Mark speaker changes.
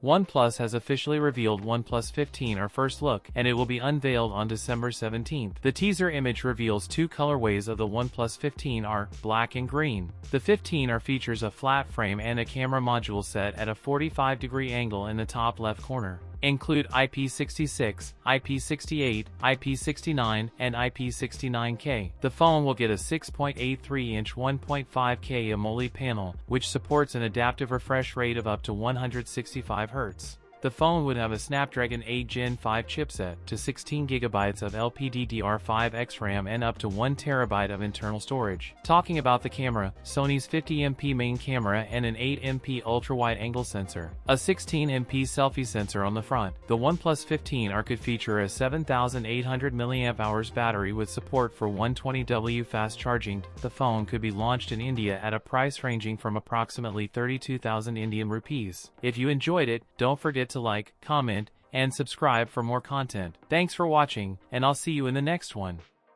Speaker 1: OnePlus has officially revealed OnePlus 15R first look, and it will be unveiled on December 17th. The teaser image reveals two colorways of the OnePlus 15R, black and green. The 15R features a flat frame and a camera module set at a 45-degree angle in the top left corner. Include IP66, IP68, IP69, and IP69K. The phone will get a 6.83-inch 1.5K AMOLED panel, which supports an adaptive refresh rate of up to 165 Hz. The phone would have a Snapdragon 8 Gen 5 chipset, to 16GB of LPDDR5X RAM and up to 1TB of internal storage. Talking about the camera, Sony's 50MP main camera and an 8MP ultra-wide-angle sensor. A 16MP selfie sensor on the front. The OnePlus 15R could feature a 7,800 mAh battery with support for 120W fast charging. The phone could be launched in India at a price ranging from approximately 32,000 Indian rupees. If you enjoyed it, don't forget to like, comment, and subscribe for more content. Thanks for watching, and I'll see you in the next one.